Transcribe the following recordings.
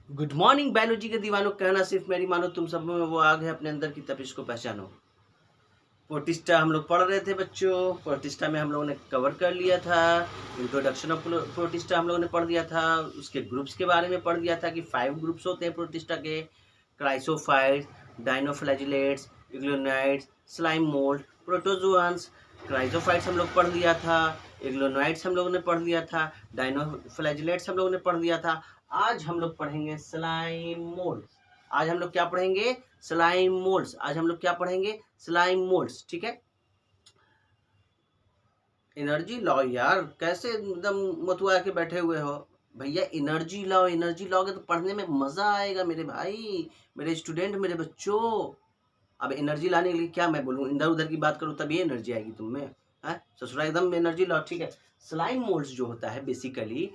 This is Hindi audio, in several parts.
गुड मॉर्निंग बायोलॉजी के दीवानों, कहना सिर्फ मेरी मानो, तुम सब में वो आग है, अपने अंदर की तपिश को पहचानो। प्रोटिस्टा हम लोग पढ़ रहे थे बच्चों। प्रोटिस्टा में हम लोगों ने कवर कर लिया था। इंट्रोडक्शन ऑफ प्रोटिस्टा हम लोगों ने पढ़ दिया था। उसके ग्रुप्स के बारे में पढ़ दिया था कि 5 ग्रुप्स होते हैं प्रोटिस्टा के। Chrysophytes, dinoflagellates, euglenoids, slime mould, protozoans. Chrysophytes हम लोग पढ़ लिया था। इग्लोनाइट्स हम लोगों ने पढ़ लिया था। डाइनोफ्लैजिलेट्स हम लोगों ने पढ़ लिया था। आज हम लोग पढ़ेंगे स्लाइम मोल्ड। आज हम लोग क्या पढ़ेंगे? Slime moulds. आज हम लोग क्या पढ़ेंगे? Slime moulds. ठीक है। एनर्जी लाओ यार, कैसे एकदम मतुआ के बैठे हुए हो भैया। एनर्जी लाओ, एनर्जी लाओगे तो पढ़ने में मजा आएगा मेरे भाई, मेरे स्टूडेंट, मेरे बच्चों। अब एनर्जी लाने के लिए क्या मैं बोलूँ, इधर उधर की बात करूँ तभी एनर्जी आएगी तुम में। है ससुरा, एकदम एनर्जी लाओ। ठीक है। स्लाइम मोल्ड्स जो होता है बेसिकली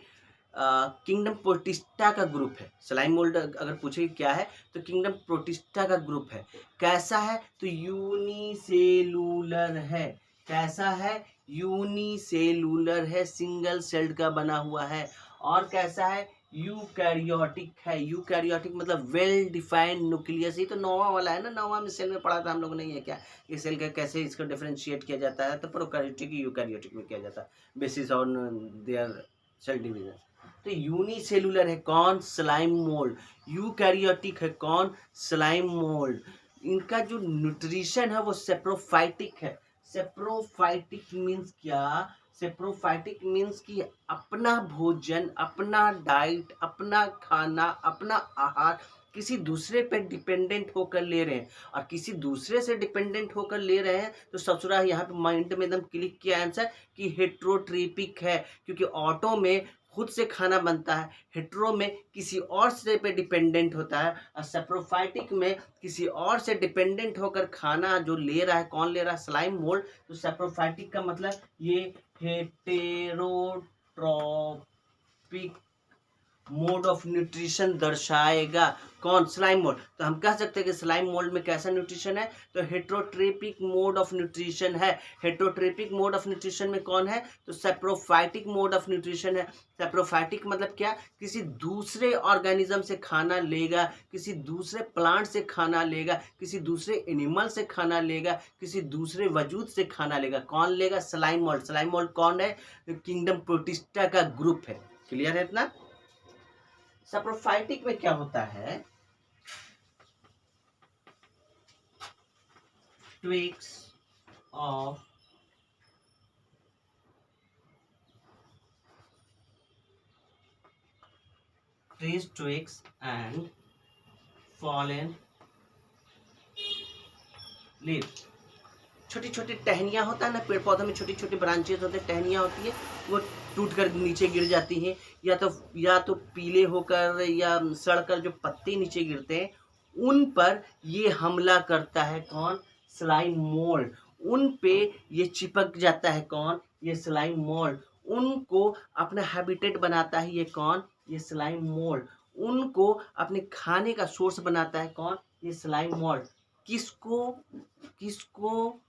किंगडम प्रोटिस्टा का ग्रुप है। स्लाइम मोल्ड अगर पूछे क्या है तो किंगडम प्रोटिस्टा का ग्रुप है। कैसा है? तो यूनिसेलुलर है। कैसा है? यूनिसेलुलर है, सिंगल सेल्ड का बना हुआ है। और कैसा है? यूकैरियोटिक है। यूकैरियोटिक मतलब वेल डिफाइंड न्यूक्लियस। ये तो नोवा वाला है ना, नोवा में सेल में पढ़ा था हम लोगों ने। ये क्या, ये सेल का कैसे इसको डिफरेंशिएट किया जाता है, तो प्रोकैरियोटिक यूकैरियोटिक में किया जाता है basis on their cell division. तो यूनिसेलुलर है कौन? Slime mould. यूकैरियोटिक है कौन? Slime mould. इनका जो न्यूट्रिशन है वो सेप्रोफाइटिक है। सेप्रोफाइटिक मीन्स क्या? सेप्रोफाइटिक मीन्स कि अपना भोजन, अपना डाइट, अपना खाना, अपना आहार किसी दूसरे पे डिपेंडेंट होकर ले रहे हैं। और किसी दूसरे से डिपेंडेंट होकर ले रहे हैं तो ससुरा यहाँ पे माइंड में एकदम क्लिक किया आंसर कि हेट्रोट्रिपिक है, क्योंकि ऑटो में खुद से खाना बनता है, हेट्रो में किसी और से पे डिपेंडेंट होता है, और सेप्रोफाइटिक में किसी और से डिपेंडेंट होकर खाना जो ले रहा है, कौन ले रहा है? Slime mould. तो सेप्रोफाइटिक का मतलब ये हेटेरोट्रॉपिक मोड ऑफ न्यूट्रिशन दर्शाएगा। कौन? Slime mould. तो हम कह सकते हैं कि स्लाइम मोल्ड में कैसा न्यूट्रिशन है? तो हेट्रोट्रेपिक मोड ऑफ न्यूट्रिशन है। हेट्रोट्रेपिक मोड ऑफ न्यूट्रिशन में कौन है? तो सेप्रोफाइटिक मोड ऑफ न्यूट्रिशन है। सेप्रोफाइटिक मतलब क्या? किसी दूसरे ऑर्गेनिज्म से खाना लेगा, किसी दूसरे प्लांट से खाना लेगा, किसी दूसरे एनिमल से खाना लेगा, किसी दूसरे वजूद से खाना लेगा। कौन लेगा? Slime mould. स्लाइम मोल्ड कौन है? किंगडम प्रोटिस्टा का ग्रुप है। क्लियर है इतना? सप्रोफाइटिक में क्या होता है? Twigs of trees, twigs and fallen leaves. छोटी छोटी टहनियाँ होता है ना, पेड़ पौधों में छोटी छोटी ब्रांचेस होते हैं, टहनियाँ होती है, वो टूट कर नीचे गिर जाती हैं, या तो पीले होकर या सड़कर जो पत्ते नीचे गिरते हैं उन पर ये हमला करता है। कौन? Slime mould. उन पे ये चिपक जाता है। कौन? ये स्लाइम मोल्ड। उनको अपना हैबिटेट बनाता है। ये कौन? ये स्लाइम मोल्ड। उनको अपने खाने का सोर्स बनाता है। कौन? ये स्लाइम मोल्ड। किसको? किसको?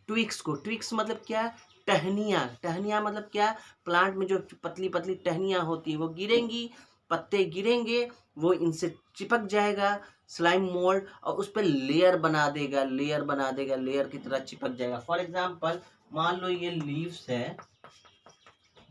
ट्विक्स को। ट्विक्स मतलब क्या? टहनियाँ। टहनियाँ मतलब क्या? प्लांट में जो पतली पतली टहनियाँ होती है वो गिरेंगी, पत्ते गिरेंगे, वो इनसे चिपक जाएगा स्लाइम मोल्ड, और उस पर लेयर बना देगा, लेयर बना देगा, लेयर की तरह चिपक जाएगा। फॉर एग्जाम्पल मान लो ये लीव्स है,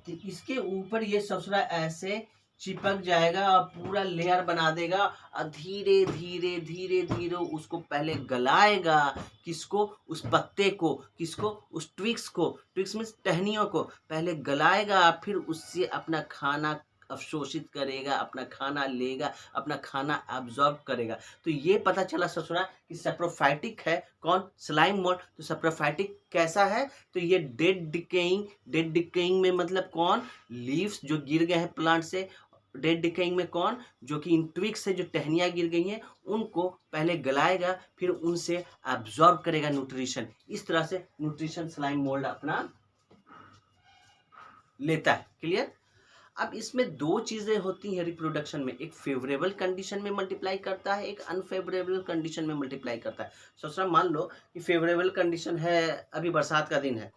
तो इसके ऊपर ये ससुरा ऐसे चिपक जाएगा और पूरा लेयर बना देगा, और धीरे धीरे धीरे धीरे उसको पहले गलाएगा। किसको? उस पत्ते को। किसको? उस ट्विक्स को। ट्विक्स मीन्स टहनियों को पहले गलाएगा, फिर उससे अपना खाना अवशोषित करेगा, अपना खाना लेगा, अपना खाना एब्जॉर्ब करेगा। तो ये पता चला ससुरा कि सेप्रोफाइटिक है। कौन? Slime mould. तो सेप्रोफाइटिक कैसा है? तो ये डेड डिकेइंग। डेड डिकेइंग में मतलब कौन? लीव्स जो गिर गए हैं प्लांट से। डेड डिकेइंग में कौन? जो कि इन ट्विक्स से जो टहनियाँ गिर गई हैं उनको पहले गलाएगा, फिर उनसे एब्जॉर्ब करेगा न्यूट्रिशन। इस तरह से न्यूट्रिशन स्लाइम मोल्ड अपना लेता है। क्लियर? अब इसमें दो चीजें होती हैं रिप्रोडक्शन में, एक फेवरेबल कंडीशन में मल्टीप्लाई करता है, एक अनफेवरेबल कंडीशन में मल्टीप्लाई करता है। सोचना, मान लो कि फेवरेबल कंडीशन है, अभी बरसात का दिन है,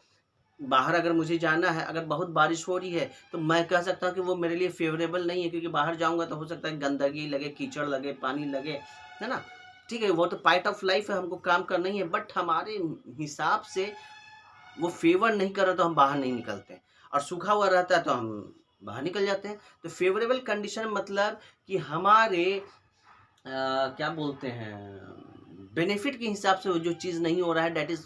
बाहर अगर मुझे जाना है, अगर बहुत बारिश हो रही है तो मैं कह सकता हूँ कि वो मेरे लिए फेवरेबल नहीं है, क्योंकि बाहर जाऊँगा तो हो सकता है गंदगी लगे, कीचड़ लगे, पानी लगे, है ना? ठीक है, वो तो पार्ट ऑफ लाइफ है, हमको काम करना ही है, बट हमारे हिसाब से वो फेवर नहीं कर रहा तो हम बाहर नहीं निकलते हैं, और सूखा हुआ रहता है तो हम बाहर निकल जाते हैं। तो फेवरेबल कंडीशन मतलब कि हमारे क्या बोलते हैं, बेनिफिट के हिसाब से वो जो चीज़ नहीं हो रहा है, that is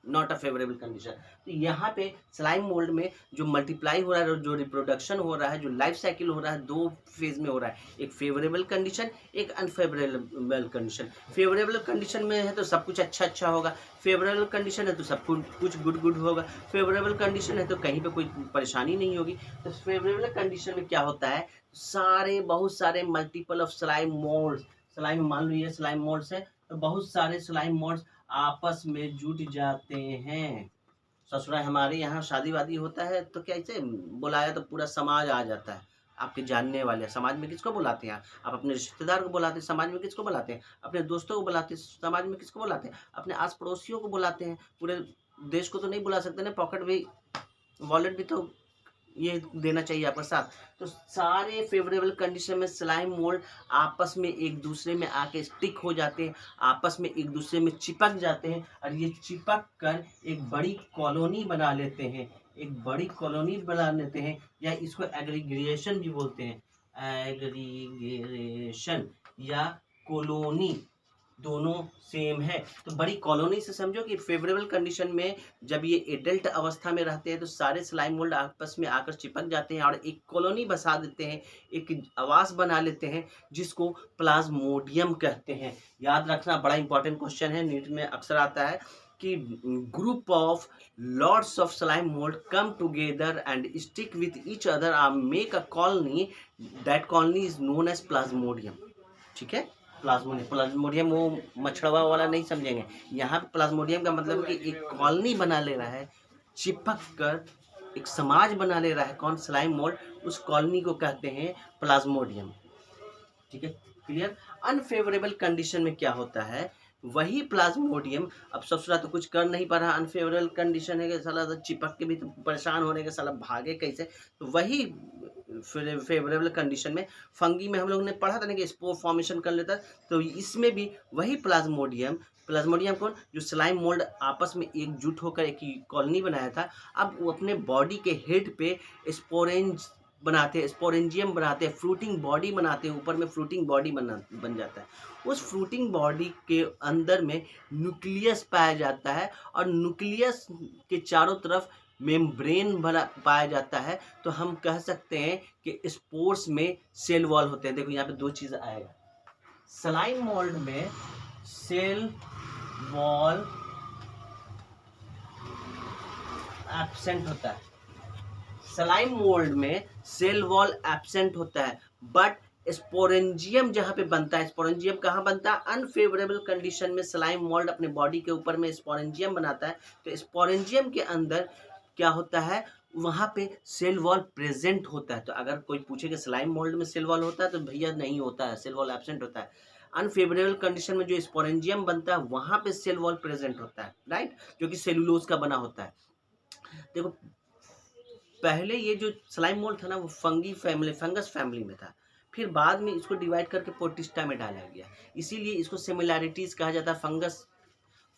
not a favourable condition. तो यहाँ पे स्लाइम मोल्ड में जो मल्टीप्लाई हो रहा है, जो रिप्रोडक्शन हो रहा है, जो लाइफ साइकिल हो रहा है, दो फेज में हो रहा है, एक फेवरेबल कंडीशन, एक अनफेवरेबल कंडीशन। फेवरेबल कंडीशन में है तो सब कुछ अच्छा अच्छा होगा, फेवरेबल कंडीशन है तो सब कुछ गुड गुड होगा, फेवरेबल कंडीशन है तो कहीं पे कोई परेशानी नहीं होगी। तो फेवरेबल कंडीशन में क्या होता है, बहुत सारे multiple of slime moulds, slime मान लो ये स्लाइम मोल्ड्स है, तो बहुत सारे स्लाइम मोल्ड्स आपस में जुट जाते हैं। ससुराल हमारे यहाँ शादी वादी होता है तो कैसे बुलाया तो पूरा समाज आ जाता है, आपके जानने वाले। समाज में किसको बुलाते हैं आप अपने रिश्तेदार को बुलाते हैं, समाज में किसको बुलाते हैं, अपने दोस्तों को बुलाते हैं, समाज में किसको बुलाते हैं, अपने आस पड़ोसियों को बुलाते हैं। पूरे देश को तो नहीं बुला सकते ना, पॉकेट भी, वॉलेट भी तो ये देना चाहिए आपका साथ। तो सारे फेवरेबल कंडीशन में स्लाइम मोल्ड आपस में एक दूसरे में आके स्टिक हो जाते हैं, आपस में एक दूसरे में चिपक जाते हैं, और ये चिपक कर एक बड़ी कॉलोनी बना लेते हैं, एक बड़ी कॉलोनी बना लेते हैं, या इसको एग्रीगेशन भी बोलते हैं, एग्रीगेशन या कॉलोनी, दोनों सेम है। तो बड़ी कॉलोनी से समझो कि फेवरेबल कंडीशन में जब ये एडल्ट अवस्था में रहते हैं तो सारे स्लाइम मोल्ड आपस में आकर चिपक जाते हैं और एक कॉलोनी बसा देते हैं, एक आवास बना लेते हैं, जिसको प्लाज्मोडियम कहते हैं। याद रखना, बड़ा इंपॉर्टेंट क्वेश्चन है, नीट में अक्सर आता है कि group of lots of slime mould come together and stick with each other are make a colony, that colony is known as plasmodium. ठीक है, प्लाज्मोडियम, प्लाज्मोडियम वो मछड़वा वाला नहीं समझेंगे, यहाँ पे प्लाज्मोडियम का मतलब कि एक कॉलोनी बना ले रहा है, चिपक कर एक समाज बना ले रहा है। कौन? Slime mould. उस कॉलोनी को कहते हैं प्लाज्मोडियम। ठीक है, क्लियर। अनफेवरेबल कंडीशन में क्या होता है, वही प्लाज्मोडियम, अब ससुरा तो कुछ कर नहीं पा रहा, अनफेवरेबल कंडीशन है कि साला तो चिपक के भी तो परेशान होने के, साला भागे कैसे। तो वही फेवरेबल कंडीशन में, फंगी में हम लोगों ने पढ़ा था ना कि स्पोर फॉर्मेशन कर लेता, तो इसमें भी वही प्लाज्मोडियम, प्लाज्मोडियम कौन? जो स्लाइम मोल्ड आपस में एकजुट होकर एक कॉलोनी बनाया था, अब वो अपने बॉडी के हेड पे स्पोरेंज बनाते हैं, स्पोरेंजियम बनाते हैं, फ्रूटिंग बॉडी बनाते हैं, ऊपर में फ्रूटिंग बॉडी बन जाता है। उस फ्रूटिंग बॉडी के अंदर में न्यूक्लियस पाया जाता है, और न्यूक्लियस के चारों तरफ मेम्ब्रेन बना पाया जाता है। तो हम कह सकते हैं कि स्पोर्स में सेल वॉल होते हैं। देखो यहाँ पे दो चीज़ आएगा, स्लाइम मोल्ड में सेल वॉल एब्सेंट होता है, स्लाइम मोल्ड में सेल वॉल एब्सेंट होता है, बट स्पोरेंजियम जहां पे बनता है, स्पोरेंजियम कहाँ बनता है? अनफेवरेबल कंडीशन में स्लाइम मोल्ड अपने बॉडी के ऊपर में स्पोरेंजियम बनाता है, तो स्पोरेंजियम के अंदर क्या होता है, वहां पे सेल वॉल प्रेजेंट होता है। तो अगर कोई पूछे कि स्लाइम मोल्ड में सेल वॉल होता है, तो भैया नहीं होता है, सेल वॉल एब्सेंट होता है। अनफेवरेबल कंडीशन में जो स्पोरेंजियम बनता है वहां पे सेल वॉल प्रेजेंट होता है, राइट, जो कि सेलुलोज का बना होता है। देखो, पहले ये जो स्लाइम मोल्ड था ना, वो फंगस फैमिली में था, फिर बाद में इसको डिवाइड करके प्रोटिस्टा में डाला गया, इसीलिए इसको सिमिलैरिटीज कहा जाता है,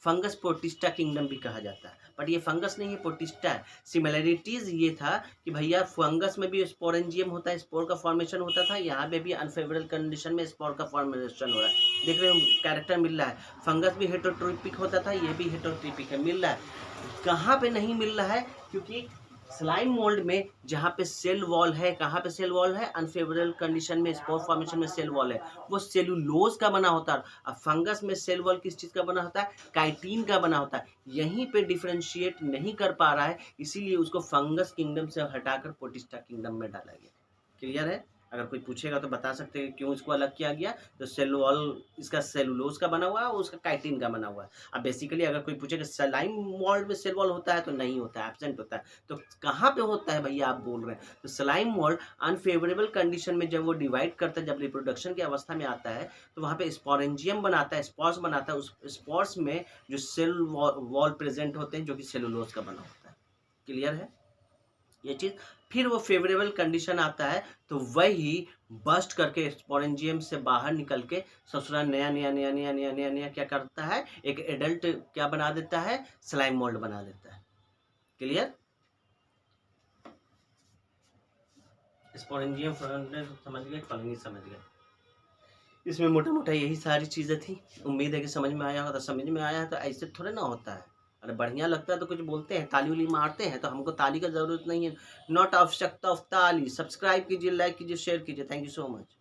फंगस प्रोटिस्टा किंगडम भी कहा जाता है। बट ये फंगस नहीं है, प्रोटिस्टा है। सिमिलैरिटीज ये था कि भैया फंगस में भी स्पोरेंजियम होता है, स्पोर का फॉर्मेशन होता था, यहाँ पे भी अनफेवरेबल कंडीशन में स्पोर का फॉर्मेशन हो रहा है। देख रहे हो कैरेक्टर मिल रहा है, फंगस भी हेटरोट्रोपिक होता था, ये भी हेटरोट्रोपिक है, मिल रहा है। कहाँ पे नहीं मिल रहा है? क्योंकि स्लाइम मोल्ड में जहाँ पे सेल वॉल है, कहाँ पे सेल वॉल है? अनफेवरेबल कंडीशन में स्पोर फॉर्मेशन में सेल वॉल है, वो सेलुलोज का बना होता है। अब फंगस में सेल वॉल किस चीज़ का बना होता है? काइटिन का बना होता है। यहीं पे डिफरेंशिएट नहीं कर पा रहा है, इसीलिए उसको फंगस किंगडम से हटाकर प्रोटिस्टा किंगडम में डाला गया। क्लियर है? अगर कोई पूछेगा तो बता सकते हैं क्यों इसको अलग किया गया। तो सेल वॉल इसका सेलुलोज का बना हुआ है और उसका काइटिन का बना हुआ है। अब बेसिकली अगर कोई पूछे कि स्लाइम मोल्ड में सेल वॉल होता है, तो नहीं होता है, एब्सेंट होता है। तो कहाँ पे होता है भैया, आप बोल रहे हैं? तो स्लाइम मोल्ड अनफेवरेबल कंडीशन में जब वो डिवाइड करता है, जब रिप्रोडक्शन की अवस्था में आता है, तो वहाँ पे स्पोरेंजियम बनाता है, स्पॉर्स बनाता है। उस स्पॉर्स में जो सेल वॉल प्रेजेंट होते हैं, जो कि सेलुलोज का बना होता है। क्लियर है ये चीज़। फिर वो फेवरेबल कंडीशन आता है तो वही बस्ट करके स्पोरेंजियम से बाहर निकल के ससुरा नया नया नया नया नया नया नया क्या करता है, एक एडल्ट क्या बना देता है, स्लाइम मोल्ड बना देता है। क्लियर? स्पोरेंजियम समझ गए, कॉलोनी समझ गए। इसमें मोटा मोटा यही सारी चीज़ें थी। उम्मीद है कि समझ में आया होगा। समझ में आया है तो ऐसे थोड़े ना होता है। अरे बढ़िया लगता है तो कुछ बोलते हैं, ताली उली मारते हैं, तो हमको ताली का ज़रूरत नहीं है। नॉट आवश्यकता ऑफ ताली। सब्सक्राइब कीजिए, लाइक कीजिए, शेयर कीजिए। Thank you so much.